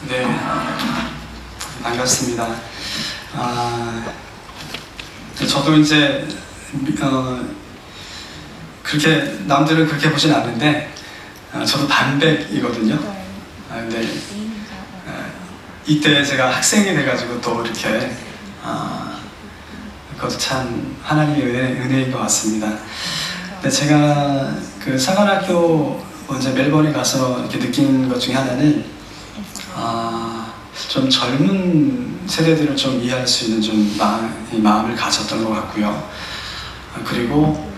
네, 반갑습니다. 저도 이제 그렇게 남들은 그렇게 보진 않는데 저도 반백이거든요. 근데 이때 제가 학생이 돼가지고 또 이렇게 그것도 참 하나님의 은혜인 것 같습니다. 근데 제가 그 사관학교 먼저 멜번에 가서 이렇게 느낀 것 중에 하나는 좀 젊은 세대들을 좀 이해할 수 있는 좀 마음을 가졌던 것 같고요. 그리고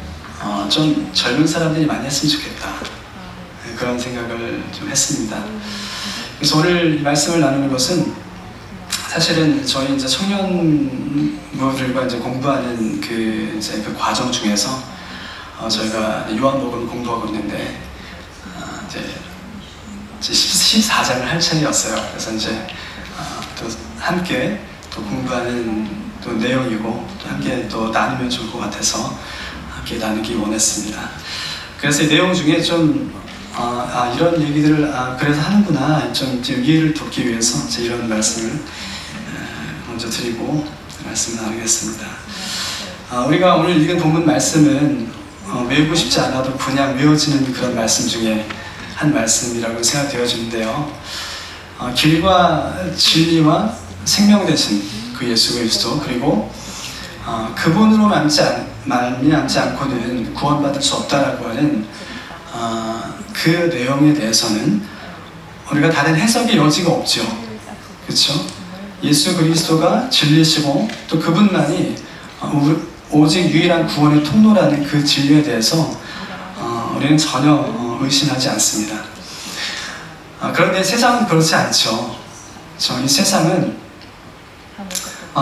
좀 젊은 사람들이 많이 했으면 좋겠다, 그런 생각을 좀 했습니다. 그래서 오늘 이 말씀을 나누는 것은 사실은 저희 이제 청년부들과 이제 공부하는 그 과정 중에서 저희가 요한복음 공부하고 있는데 이제 14장을 할 차례였어요. 그래서 이제 또 함께 또 공부하는 또 내용이고 또 함께 또 나누면 좋을 것 같아서 함께 나누기 원했습니다. 그래서 이 내용 중에 좀 이런 얘기들을 그래서 하는구나 좀 이해를 돕기 위해서 이런 말씀을 먼저 드리고 말씀을 나누겠습니다. 우리가 오늘 읽은 본문 말씀은 외우고 싶지 않아도 그냥 외워지는 그런 말씀 중에 한 말씀이라고 생각되어지는데요. 길과 진리와 생명 되신 그 예수 그리스도, 그리고 그분으로 말미암지 않고는 구원받을 수 없다라고 하는 그 내용에 대해서는 우리가 다른 해석의 여지가 없죠. 그렇죠? 예수 그리스도가 진리시고 또 그분만이 오직 유일한 구원의 통로라는 그 진리에 대해서 우리는 전혀 의심하지 않습니다. 그런데 세상은 그렇지 않죠. 이 세상은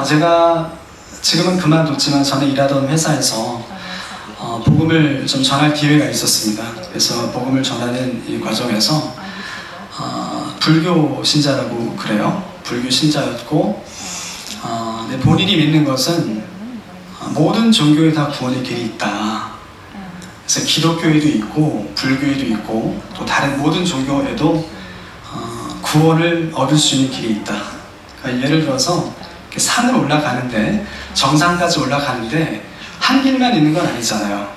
제가 지금은 그만뒀지만 전에 일하던 회사에서 복음을 좀 전할 기회가 있었습니다. 그래서 복음을 전하는 이 과정에서 불교 신자라고 그래요. 불교 신자였고 본인이 믿는 것은 모든 종교에 다 구원의 길이 있다. 그래서 기독교에도 있고 불교에도 있고 또 다른 모든 종교에도 구원을 얻을 수 있는 길이 있다. 그러니까 예를 들어서 산을 올라가는데, 정상까지 올라가는데 한 길만 있는 건 아니잖아요.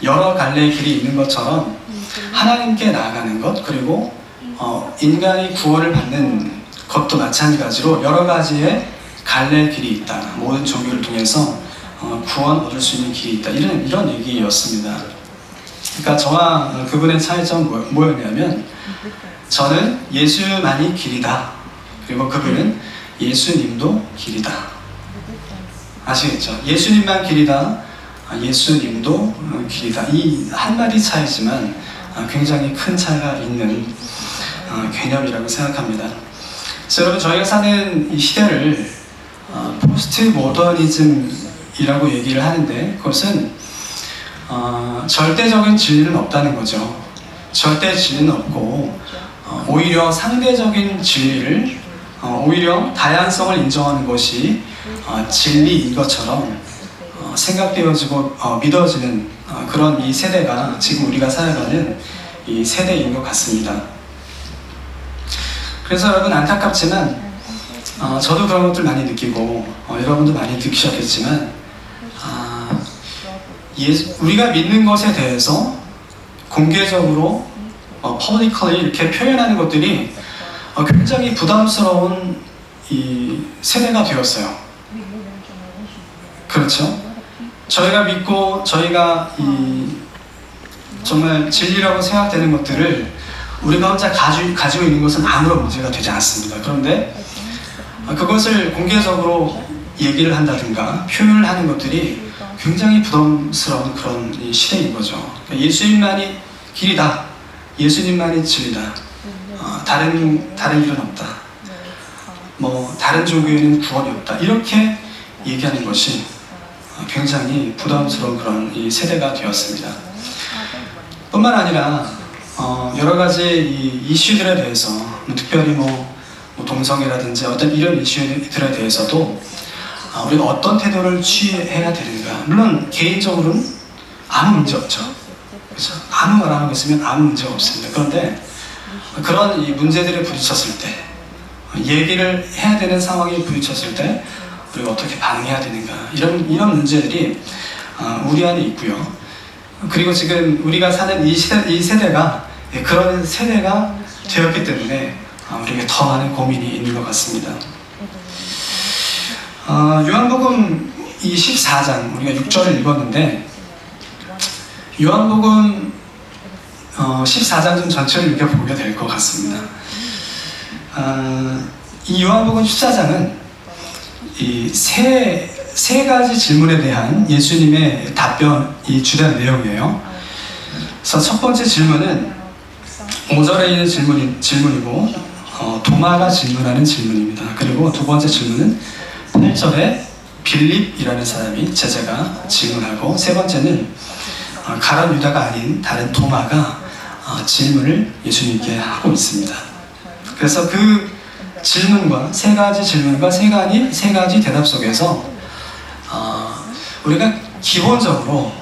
여러 갈래의 길이 있는 것처럼 하나님께 나아가는 것, 그리고 인간이 구원을 받는 것도 마찬가지로 여러 가지의 갈래의 길이 있다. 모든 종교를 통해서 구원 얻을 수 있는 길이 있다. 이런 얘기였습니다. 그러니까 저와 그분의 차이점은 뭐였냐면, 저는 예수만이 길이다. 그리고 그분은 예수님도 길이다. 아시겠죠? 예수님만 길이다. 예수님도 길이다. 이 한마디 차이지만 굉장히 큰 차이가 있는 개념이라고 생각합니다. 그래서 여러분, 저희가 사는 이 시대를 포스트 모더니즘이라고 얘기를 하는데, 그것은 절대적인 진리는 없다는 거죠. 절대 진리는 없고 오히려 상대적인 진리를, 오히려 다양성을 인정하는 것이 진리인 것처럼 생각되어지고 믿어지는 그런 이 세대가 지금 우리가 살아가는 이 세대인 것 같습니다. 그래서 여러분, 안타깝지만 저도 그런 것들 많이 느끼고 여러분도 많이 느끼셨겠지만 우리가 믿는 것에 대해서 공개적으로 publicly 이렇게 표현하는 것들이 굉장히 부담스러운 이 세대가 되었어요. 그렇죠? 저희가 믿고 저희가 정말 진리라고 생각되는 것들을 우리가 혼자 가지고 있는 것은 아무런 문제가 되지 않습니다. 그런데 그것을 공개적으로 얘기를 한다든가 표현을 하는 것들이 굉장히 부담스러운 그런 이 시대인 거죠. 그러니까 예수님만이 길이다. 예수님만이 진리다. 다른 길은 없다. 다른 종교에는 구원이 없다. 이렇게 얘기하는 것이 굉장히 부담스러운 그런 이 세대가 되었습니다. 뿐만 아니라 여러 가지 이 이슈들에 대해서 특별히 동성애라든지 어떤 이런 이슈들에 대해서도 우리가 어떤 태도를 취해야 되는가. 물론 개인적으로는 아무 문제 없죠. 그렇죠? 아무 말 안 하고 있으면 아무 문제가 없습니다. 그런데 그런 이 문제들에 부딪혔을 때 얘기를 해야 되는 상황이 부딪혔을 때 우리가 어떻게 반응해야 되는가, 이런 문제들이 우리 안에 있고요. 그리고 지금 우리가 사는 이 세대가 그런 세대가 되었기 때문에 우리에게 더 많은 고민이 있는 것 같습니다. 요한복음 이 14장 우리가 6절을 읽었는데, 요한복음 14장 좀 전체를 읽어보게 될 것 같습니다. 이 요한복음 14장은 이 세 가지 질문에 대한 예수님의 답변이 주된 내용이에요. 그래서 첫 번째 질문은 5절에 있는 질문이고, 도마가 질문하는 질문입니다. 그리고 두 번째 질문은 8절에 빌립이라는 사람이, 제자가 질문하고, 세 번째는 가룟 유다가 아닌 다른 도마가 질문을 예수님께 하고 있습니다. 그래서 그 질문과 세 가지 대답 속에서 우리가 기본적으로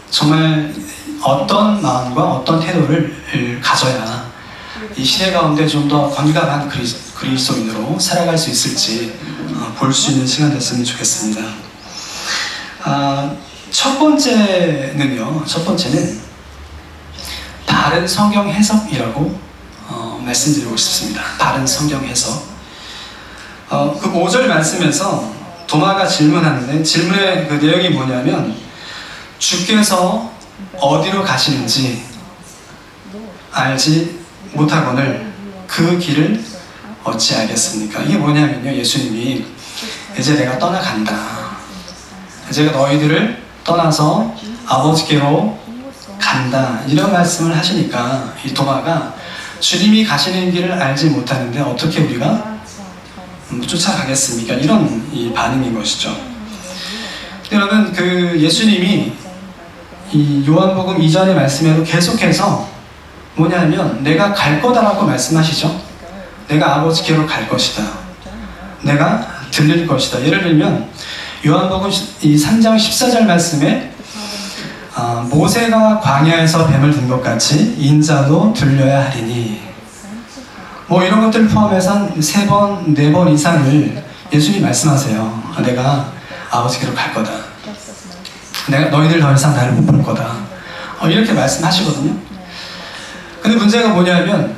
정말 어떤 마음과 어떤 태도를 가져야 이 시대 가운데 좀 더 건강한 그리스도인으로 살아갈 수 있을지 볼 수 있는 시간 됐으면 좋겠습니다. 첫 번째는 바른 성경 해석이라고 말씀드리고 싶습니다. 바른 성경 해석. 그 5절 말씀에서 도마가 질문하는데, 질문의 그 내용이 뭐냐면, 주께서 어디로 가시는지 알지 못하거늘 그 길을 어찌 알겠습니까? 이게 뭐냐면요, 예수님이 이제 내가 떠나간다, 이제 너희들을 떠나서 아버지께로 간다, 이런 말씀을 하시니까 이 도마가 주님이 가시는 길을 알지 못하는데 어떻게 우리가 쫓아가겠습니까? 이런 이 반응인 것이죠. 여러분, 그 예수님이 이 요한복음 이전의 말씀에도 계속해서 뭐냐면 내가 갈 거다라고 말씀하시죠. 내가 아버지께로 갈 것이다, 내가 들릴 것이다. 예를 들면 요한복음 이 3장 14절 말씀에 모세가 광야에서 뱀을 든 것 같이 인자도 들려야 하리니, 뭐 이런 것들을 포함해서 한 3번, 4번 이상을 예수님이 말씀하세요. 내가 아버지께로 갈 거다, 내가 너희들 더 이상 나를 못 볼 거다, 이렇게 말씀하시거든요. 근데 문제가 뭐냐면,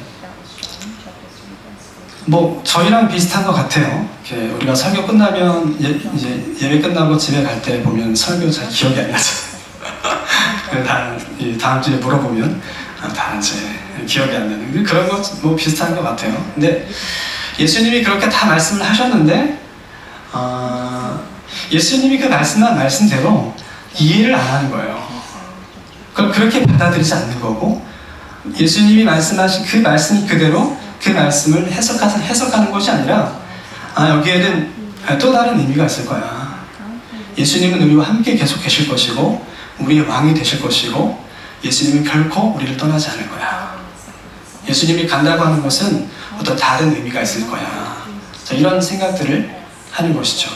뭐 저희랑 비슷한 것 같아요. 이렇게 우리가 설교 끝나면 이제 예배 끝나고 집에 갈 때 보면 설교 잘 기억이 안 나죠. 다음 주에 물어보면 다 이제 기억이 안 나는 그런 것 뭐 비슷한 것 같아요. 근데 예수님이 그렇게 다 말씀을 하셨는데 예수님이 그 말씀한 말씀대로 이해를 안 하는 거예요. 그걸 그렇게 받아들이지 않는 거고, 예수님이 말씀하신 그 말씀 그대로 그 말씀을 해석하는 것이 아니라 여기에는 또 다른 의미가 있을 거야. 예수님은 우리와 함께 계속 계실 것이고 우리의 왕이 되실 것이고, 예수님은 결코 우리를 떠나지 않을 거야. 예수님이 간다고 하는 것은 어떤 다른 의미가 있을 거야. 자, 이런 생각들을 하는 것이죠.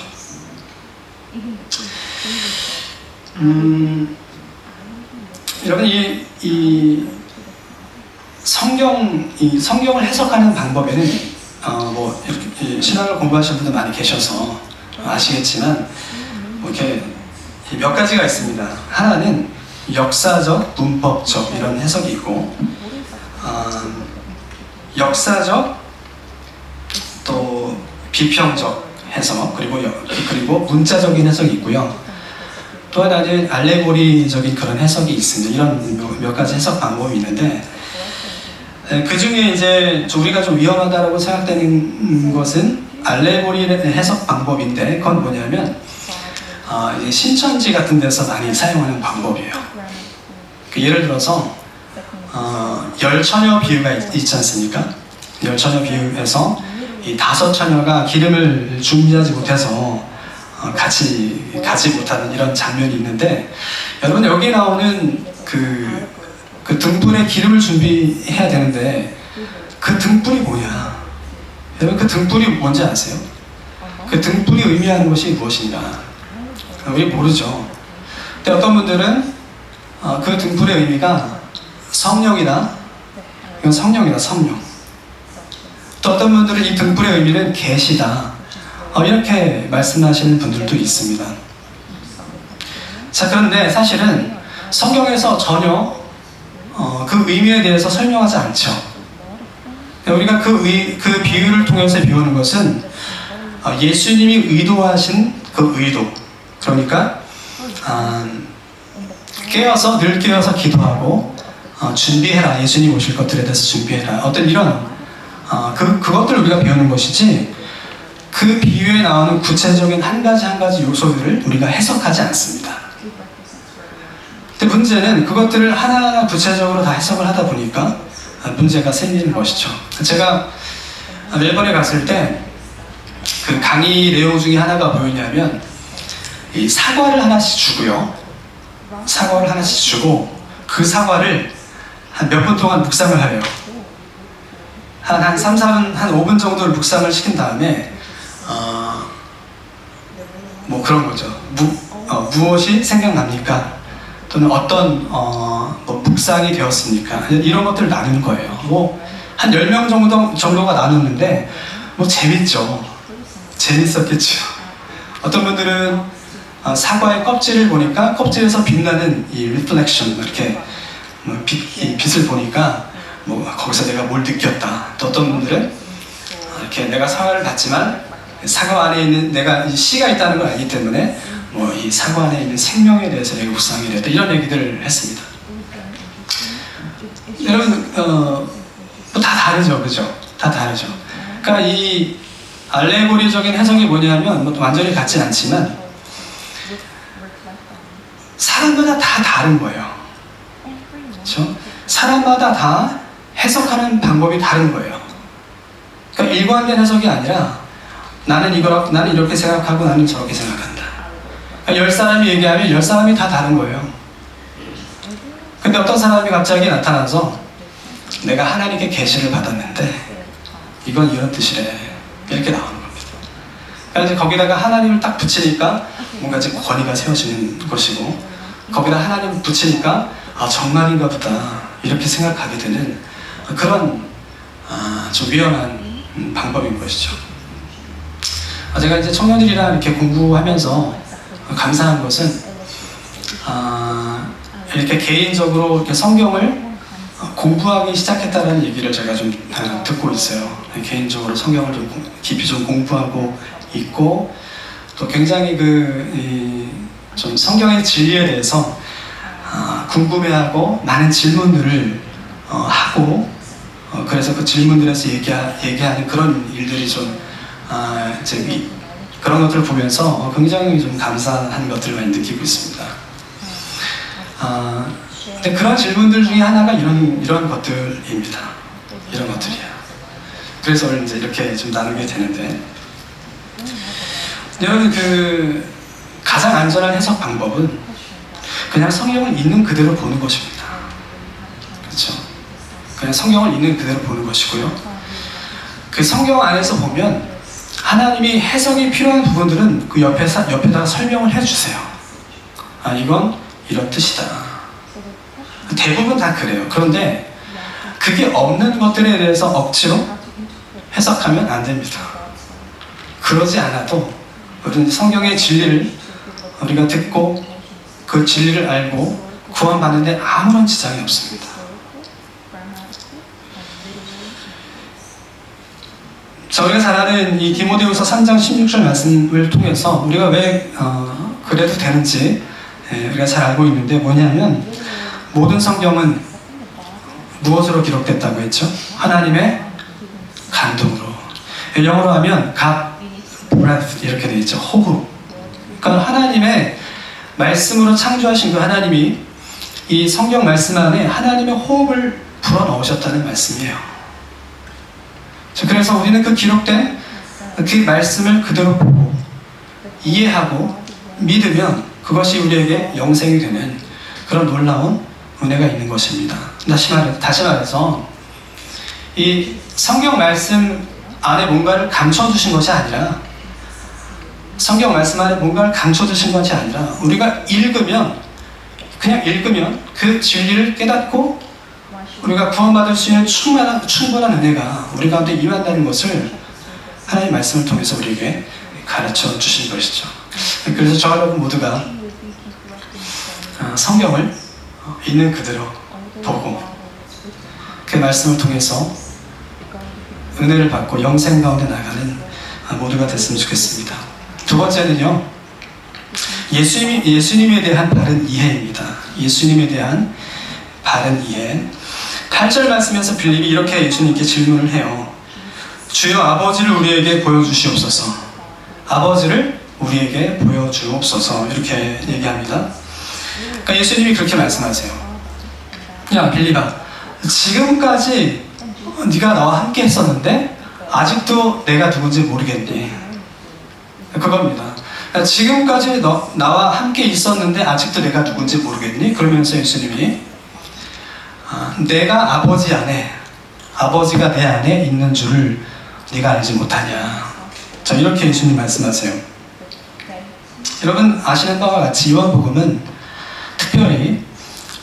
여러분, 이 성경을 해석하는 방법에는 뭐 이렇게 신학을 공부하시는 분들 많이 계셔서 아시겠지만 이렇게 몇 가지가 있습니다. 하나는 역사적, 문법적 이런 해석이 있고, 역사적, 또 비평적 해석, 그리고 문자적인 해석이 있고요. 또 하나는 알레고리적인 그런 해석이 있습니다. 이런 몇 가지 해석 방법이 있는데, 그 중에 이제 우리가 좀 위험하다고 생각되는 것은 알레고리 해석 방법인데, 그건 뭐냐면 신천지 같은 데서 많이 사용하는 방법이에요. 예를 들어서 열처녀 비유가 있지 않습니까? 열처녀 비유에서 이 5처녀가 기름을 준비하지 못해서 같이 가지 못하는 이런 장면이 있는데, 여러분 여기 나오는 그 등불에 기름을 준비해야 되는데 그 등불이 뭐냐? 여러분 그 등불이 뭔지 아세요? 그 등불이 의미하는 것이 무엇인가? 우리 모르죠. 근데 어떤 분들은 그 등불의 의미가 성령이다. 이건 성령이다, 성령. 또 어떤 분들은 이 등불의 의미는 계시다, 이렇게 말씀하시는 분들도 있습니다. 자, 그런데 사실은 성경에서 전혀 그 의미에 대해서 설명하지 않죠. 우리가 그 비유를 통해서 배우는 것은 예수님이 의도하신 그 의도, 그러니까 늘 깨어서 기도하고 준비해라, 예수님 오실 것들에 대해서 준비해라, 어떤 이런 그것들을 우리가 배우는 것이지, 그 비유에 나오는 구체적인 한 가지 요소들을 우리가 해석하지 않습니다. 근데 문제는 그것들을 하나하나 구체적으로 다 해석을 하다 보니까 문제가 생기는 것이죠. 제가 멜번에 갔을 때 그 강의 내용 중에 하나가 뭐였냐면, 이 사과를 하나씩 주고요. 사과를 하나씩 주고 그 사과를 한 몇 분 동안 묵상을 하래요. 한 5분 정도를 묵상을 시킨 다음에 뭐 그런 거죠. 무엇이 생각납니까? 또는 어떤 뭐 묵상이 되었습니까? 이런 것들을 나누는 거예요. 뭐 한 10명 정도가 나눴는데 뭐 재밌었겠죠. 어떤 분들은 사과의 껍질을 보니까 껍질에서 빛나는 이 리플렉션, 이렇게 빛을 보니까 뭐 거기서 내가 뭘 느꼈다. 또 어떤 분들은 이렇게 내가 사과를 받지만 사과 안에 있는 내가 이 씨가 있다는 걸 알기 때문에 뭐 이 사과 안에 있는 생명에 대해서 내가 묵상이 됐다, 이런 얘기들을 했습니다. 여러분 뭐 다 다르죠, 그죠? 다 다르죠. 그러니까 이 알레고리적인 해석이 뭐냐면 뭐 완전히 같진 않지만 사람마다 다 다른 거예요. 그렇죠? 사람마다 다 해석하는 방법이 다른 거예요. 그러니까 일관된 해석이 아니라 나는 이렇게 생각하고 나는 저렇게 생각한다. 그러니까 10사람이 얘기하면 10사람이 다 다른 거예요. 근데 어떤 사람이 갑자기 나타나서 내가 하나님께 계시를 받았는데 이건 이런 뜻이래, 이렇게 나오는 겁니다. 그러니까 이제 거기다가 하나님을 딱 붙이니까 뭔가 이제 권위가 세워지는 것이고, 거기다 하나님 붙이니까 정말인가 보다, 이렇게 생각하게 되는 그런 좀 위험한 방법인 것이죠. 제가 이제 청년들이랑 이렇게 공부하면서 감사한 것은 이렇게 개인적으로 이렇게 성경을 공부하기 시작했다는 얘기를 제가 좀 듣고 있어요. 개인적으로 성경을 좀 깊이 좀 공부하고 있고, 또 굉장히 좀 성경의 진리에 대해서 궁금해하고 많은 질문들을 하고, 그래서 그 질문들에서 얘기하는 그런 일들이 좀 그런 것들을 보면서 굉장히 좀 감사한 것들을 많이 느끼고 있습니다. 근데 그런 질문들 중에 하나가 이런 것들입니다. 이런 것들이에요. 그래서 오늘 이제 이렇게 좀 나누게 되는데, 여러분 가장 안전한 해석 방법은 그냥 성경을 있는 그대로 보는 것입니다. 그렇죠? 그냥 성경을 있는 그대로 보는 것이고요. 그 성경 안에서 보면 하나님이 해석이 필요한 부분들은 그 옆에다가 설명을 해주세요. 이건 이런 뜻이다. 대부분 다 그래요. 그런데 그게 없는 것들에 대해서 억지로 해석하면 안 됩니다. 그러지 않아도 우리는 성경의 진리를 우리가 듣고 그 진리를 알고 구원받는데 아무런 지장이 없습니다. 우리가 잘 아는 이 디모데후서 3장 16절 말씀을 통해서 우리가 왜 그래도 되는지 우리가 잘 알고 있는데, 뭐냐면 모든 성경은 무엇으로 기록됐다고 했죠? 하나님의 감동으로. 영어로 하면 God breath 이렇게 되어 있죠. 호흡. 그러니까 하나님의 말씀으로 창조하신 그 하나님이 이 성경 말씀 안에 하나님의 호흡을 불어넣으셨다는 말씀이에요. 그래서 우리는 그 기록된 그 말씀을 그대로 보고 이해하고 믿으면 그것이 우리에게 영생이 되는 그런 놀라운 은혜가 있는 것입니다. 다시 말해서 이 성경 말씀 안에 뭔가를 감춰주신 것이 아니라, 성경 말씀 안에 뭔가를 감춰주신 것이 아니라 우리가 그냥 읽으면 그 진리를 깨닫고 우리가 구원받을 수 있는 충분한 은혜가 우리 가운데 임한다는 것을 하나님의 말씀을 통해서 우리에게 가르쳐 주신 것이죠. 그래서 저와 여러분 모두가 성경을 있는 그대로 보고 그 말씀을 통해서 은혜를 받고 영생 가운데 나가는 모두가 됐으면 좋겠습니다. 두 번째는요, 예수님에 대한 바른 이해입니다. 예수님에 대한 바른 이해. 8절 말씀에서 빌립이 이렇게 예수님께 질문을 해요. 주여 아버지를 우리에게 보여주시옵소서. 아버지를 우리에게 보여주옵소서. 이렇게 얘기합니다. 그러니까 예수님이 그렇게 말씀하세요. 야 빌립아, 지금까지 네가 나와 함께 했었는데 아직도 내가 누군지 모르겠니? 그겁니다. 지금까지 나와 함께 있었는데 아직도 내가 누군지 모르겠니? 그러면서 예수님이 내가 아버지 안에, 아버지가 내 안에 있는 줄을 네가 알지 못하냐. 자, 이렇게 예수님 말씀하세요. 여러분 아시는 바와 같이 요한복음은 특별히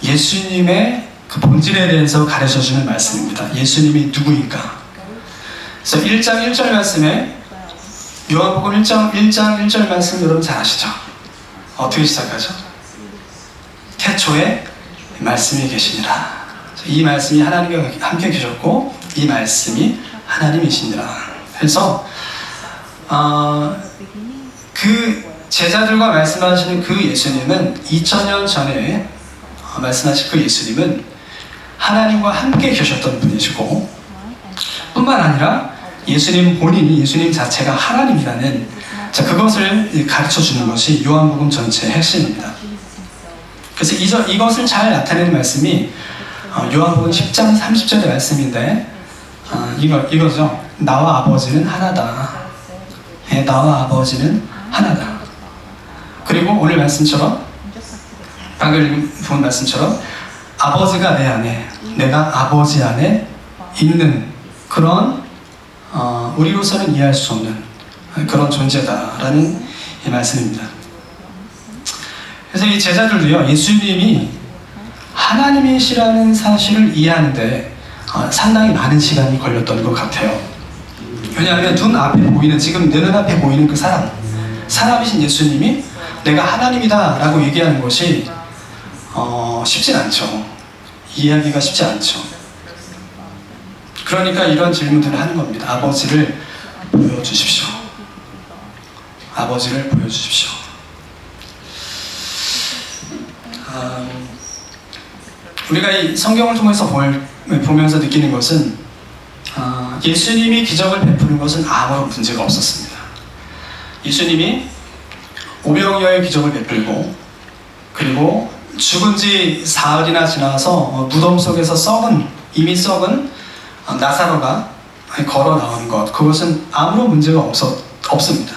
예수님의 그 본질에 대해서 가르쳐주는 말씀입니다. 예수님이 누구인가. 그래서 1장 1절 말씀에, 요한복음 1장 1절 말씀 여러분 잘 아시죠? 어떻게 시작하죠? 태초에 말씀이 계시니라. 이 말씀이 하나님과 함께 계셨고 이 말씀이 하나님이시니라. 그래서 그 제자들과 말씀하시는 그 예수님은 2000년 전에 말씀하신 그 예수님은 하나님과 함께 계셨던 분이시고, 뿐만 아니라 예수님 본인이, 예수님 자체가 하나님이라는, 자, 그것을 가르쳐 주는 것이 요한복음 전체의 핵심입니다. 그래서 이것을 잘 나타내는 말씀이 요한복음 10장 30절의 말씀인데, 이거죠. 나와 아버지는 하나다. 예, 나와 아버지는 하나다. 그리고 오늘 말씀처럼, 방금 본 말씀처럼 아버지가 내 안에, 내가 아버지 안에 있는 그런 우리로서는 이해할 수 없는 그런 존재다라는 이 말씀입니다. 그래서 이 제자들도요, 예수님이 하나님이시라는 사실을 이해하는데 상당히 많은 시간이 걸렸던 것 같아요. 왜냐하면 눈앞에 보이는, 지금 내 눈앞에 보이는 그 사람이신 예수님이 내가 하나님이다 라고 얘기하는 것이 쉽진 않죠. 이해하기가 쉽지 않죠. 그러니까 이런 질문들을 하는 겁니다. 아버지를 보여주십시오. 아버지를 보여주십시오. 우리가 이 성경을 통해서 보면서 느끼는 것은 예수님이 기적을 베푸는 것은 아무런 문제가 없었습니다. 예수님이 오병이어의 기적을 베풀고, 그리고 죽은 지 사흘이나 지나서 무덤 속에서 이미 썩은 나사로가 걸어 나오는 것, 그것은 아무런 문제가 없습니다.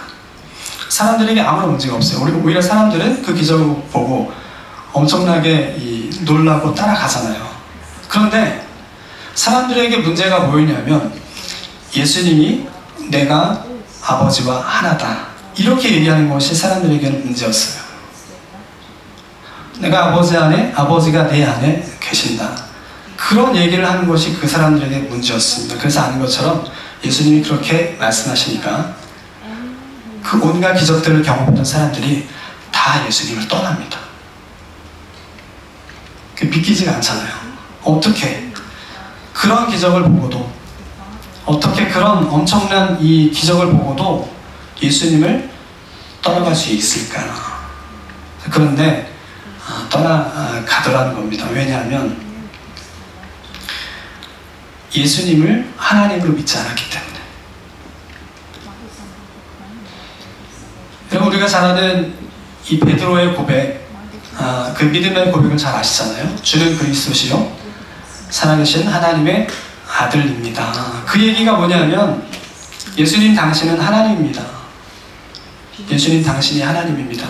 사람들에게 아무런 문제가 없어요. 오히려 사람들은 그 기적을 보고 엄청나게 놀라고 따라가잖아요. 그런데 사람들에게 문제가 뭐였냐면, 예수님이 내가 아버지와 하나다 이렇게 얘기하는 것이 사람들에게는 문제였어요. 내가 아버지 안에, 아버지가 내 안에 계신다, 그런 얘기를 하는 것이 그 사람들에게 문제였습니다. 그래서 아는 것처럼 예수님이 그렇게 말씀하시니까 그 온갖 기적들을 경험했던 사람들이 다 예수님을 떠납니다. 믿기지가 않잖아요. 어떻게 그런 기적을 보고도, 어떻게 그런 엄청난 이 기적을 보고도 예수님을 떠나갈 수 있을까? 그런데 떠나가더라는 겁니다. 왜냐하면 예수님을 하나님으로 믿지 않았기 때문에. 그리고 우리가 잘 아는 이 베드로의 고백, 그 믿음의 고백을 잘 아시잖아요. 주는 그리스도시요 살아계신 하나님의 아들입니다. 그 얘기가 뭐냐면, 예수님 당신은 하나님입니다. 예수님 당신이 하나님입니다.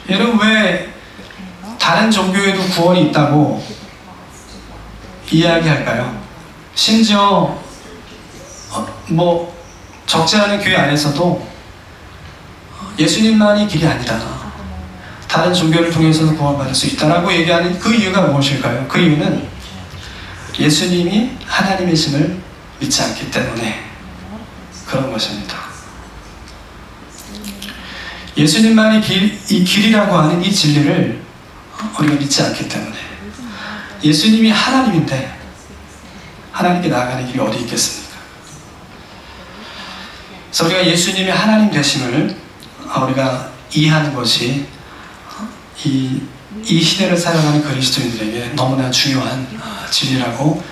여러분, 왜 다른 종교에도 구원이 있다고 이야기할까요? 심지어 적지 않은 교회 안에서도 예수님만이 길이 아니다, 다른 종교를 통해서도 구원받을 수 있다라고 얘기하는 그 이유가 무엇일까요? 그 이유는 예수님이 하나님이심을 믿지 않기 때문에 그런 것입니다. 예수님만이 이 길이라고 하는 이 진리를 우리가 믿지 않기 때문에, 예수님이 하나님인데 하나님께 나아가는 길이 어디 있겠습니까? 그래서 우리가 예수님이 하나님 되심을 우리가 이해하는 것이 이 시대를 살아가는 그리스도인들에게 너무나 중요한 진리라고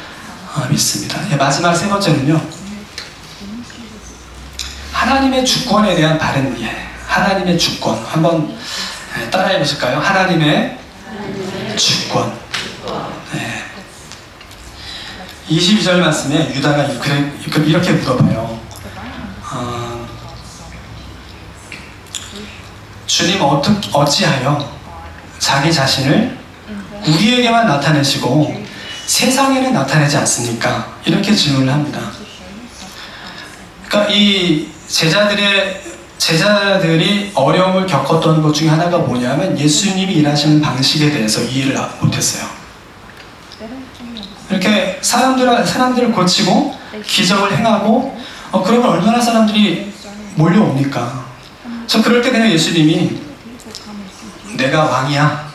믿습니다. 마지막 세 번째는요, 하나님의 주권에 대한 바른 이해. 하나님의 주권, 한번 따라해 보실까요? 하나님의 주권. 네. 22절 말씀에 유다가 이렇게 물어봐요. 주님 어찌하여 자기 자신을 우리에게만 나타내시고 세상에는 나타내지 않습니까? 이렇게 질문을 합니다. 그러니까 이 제자들이 어려움을 겪었던 것 중에 하나가 뭐냐면 예수님이 일하시는 방식에 대해서 이해를 못했어요. 이렇게 사람들을 고치고 기적을 행하고 그러면 얼마나 사람들이 몰려옵니까? 그럴 때 그냥 예수님이 내가 왕이야,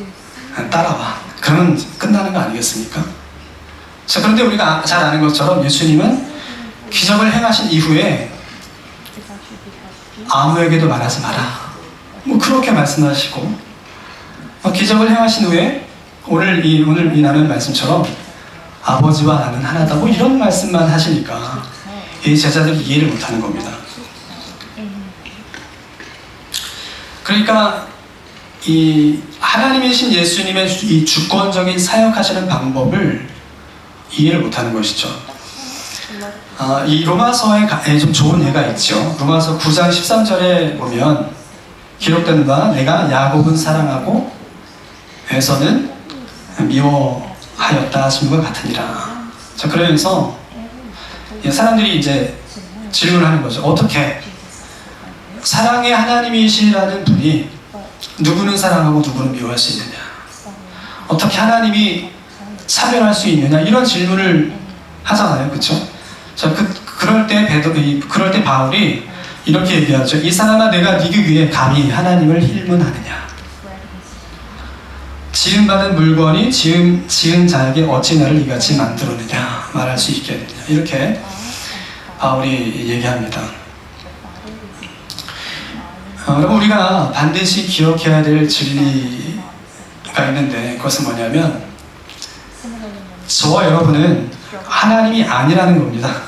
따라와, 그러면 끝나는 거 아니겠습니까? 그런데 우리가 잘 아는 것처럼 예수님은 기적을 행하신 이후에 아무에게도 말하지 마라, 그렇게 말씀하시고, 기적을 행하신 후에 오늘 이 나눈 말씀처럼 아버지와 나는 하나다, 이런 말씀만 하시니까 이 제자들이 이해를 못하는 겁니다. 그러니까 이 하나님이신 예수님의 이 주권적인 사역하시는 방법을 이해를 못하는 것이죠. 이 로마서에 좀 좋은 예가 있죠. 로마서 9장 13절에 보면 기록된 바 내가 야곱은 사랑하고 에서는 미워하였다 하신 것 같으니라. 그러면서 사람들이 이제 질문하는 거죠. 어떻게 사랑의 하나님이시라는 분이 누구는 사랑하고 누구는 미워할 수 있느냐, 어떻게 하나님이 차별할 수 있느냐, 이런 질문을 하잖아요. 그렇죠? 그럴 때 바울이 이렇게 얘기하죠. 이 사람아, 내가 네게 위해 감히 하나님을 힐문하느냐? 지음받은 물건이 지은 자에게 어찌 나를 이같이 만들었느냐 말할 수 있겠느냐, 이렇게 바울이 얘기합니다. 여러분, 우리가 반드시 기억해야 될 진리가 있는데, 그것은 뭐냐면 저와 여러분은 하나님이 아니라는 겁니다.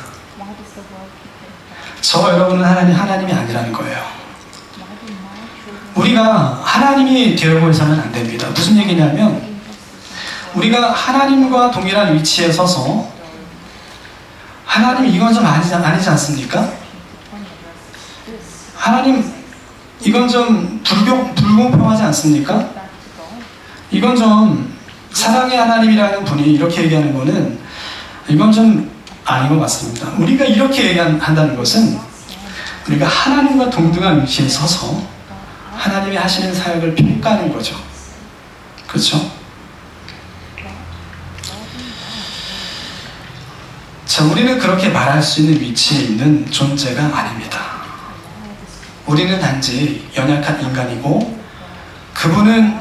저와 여러분은 하나님이 아니라는 거예요. 우리가 하나님이 되려고 해서는 안 됩니다. 무슨 얘기냐면, 우리가 하나님과 동일한 위치에 서서 하나님 이건 좀 아니지 않습니까? 하나님 이건 좀 불공평하지 않습니까? 이건 좀 사랑의 하나님이라는 분이 이렇게 얘기하는 거는 이건 좀 아닌 것 같습니다. 우리가 이렇게 얘기한다는 것은 우리가 하나님과 동등한 위치에 서서 하나님이 하시는 사역을 평가하는 거죠. 그렇죠? 우리는 그렇게 말할 수 있는 위치에 있는 존재가 아닙니다. 우리는 단지 연약한 인간이고, 그분은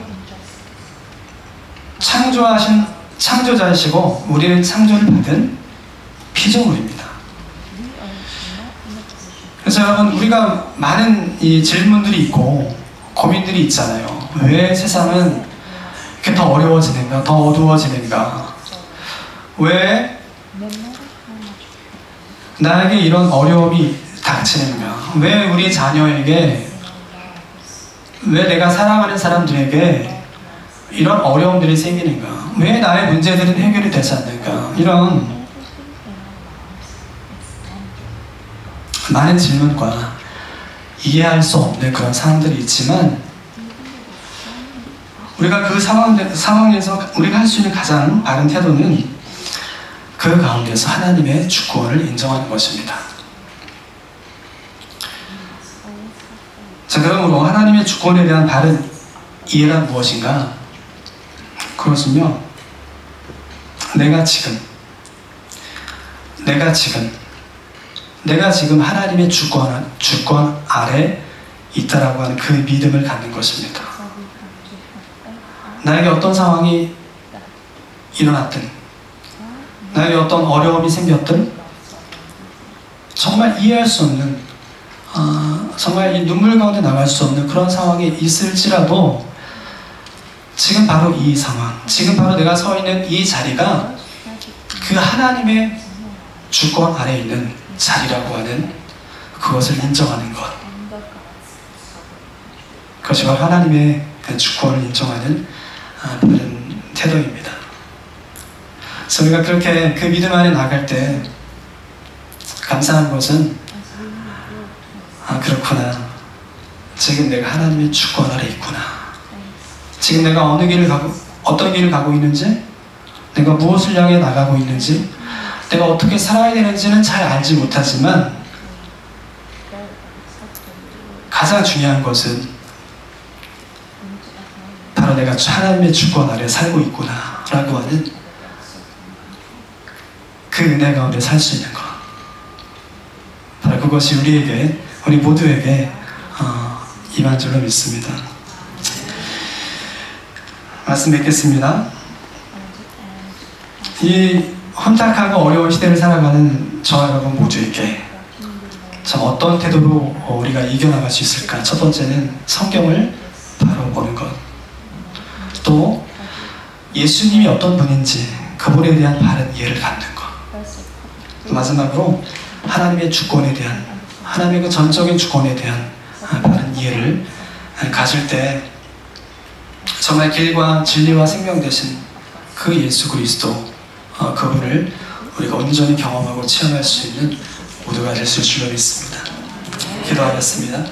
창조자이시고 우리는 창조를 받은 피조물입니다. 그래서 여러분, 우리가 많은 이 질문들이 있고 고민들이 있잖아요. 왜 세상은 이렇게 더 어려워지는가, 더 어두워지는가, 왜 나에게 이런 어려움이 닥치는가, 왜 우리 자녀에게, 왜 내가 사랑하는 사람들에게 이런 어려움들이 생기는가, 왜 나의 문제들은 해결이 되지 않는가, 이런 많은 질문과 이해할 수 없는 그런 상황들이 있지만, 우리가 그 상황에서 우리가 할 수 있는 가장 바른 태도는 그 가운데서 하나님의 주권을 인정하는 것입니다. 그러므로 하나님의 주권에 대한 바른 이해란 무엇인가? 그것은요, 내가 지금 내가 지금 하나님의 주권 아래 있다라고 하는 그 믿음을 갖는 것입니다. 나에게 어떤 상황이 일어났든, 나에게 어떤 어려움이 생겼든, 정말 이해할 수 없는, 정말 이 눈물 가운데 나갈 수 없는 그런 상황이 있을지라도, 지금 바로 이 상황, 지금 바로 내가 서 있는 이 자리가 그 하나님의 주권 아래 있는 자리라고 하는 그것을 인정하는 것, 그것이 바로 하나님의 주권을 인정하는 다른 태도입니다. 그래서 우리가 그렇게 그 믿음 안에 나갈 때 감사한 것은, 그렇구나, 지금 내가 하나님의 주권 아래 있구나, 지금 내가 어떤 길을 가고 있는지, 내가 무엇을 향해 나가고 있는지, 내가 어떻게 살아야 되는지는 잘 알지 못하지만 가장 중요한 것은 바로 내가 하나님의 주권 아래 살고 있구나 라고 하는 그 은혜 가운데 살 수 있는 것, 바로 그것이 우리 모두에게 임한 줄로 믿습니다. 말씀 맺겠습니다. 이 혼탁하고 어려운 시대를 살아가는 저와 여러분 모두에게 참 어떤 태도로 우리가 이겨나갈 수 있을까? 첫 번째는 성경을 바로 보는 것, 또 예수님이 어떤 분인지 그분에 대한 바른 이해를 갖는 것, 또 마지막으로 하나님의 주권에 대한, 하나님의 그 전적인 주권에 대한 바른 이해를 가질 때 정말 길과 진리와 생명 되신 그 예수 그리스도, 그분을 우리가 온전히 경험하고 체험할 수 있는 모두가 될 수 있을 줄로 믿습니다. 기도하겠습니다.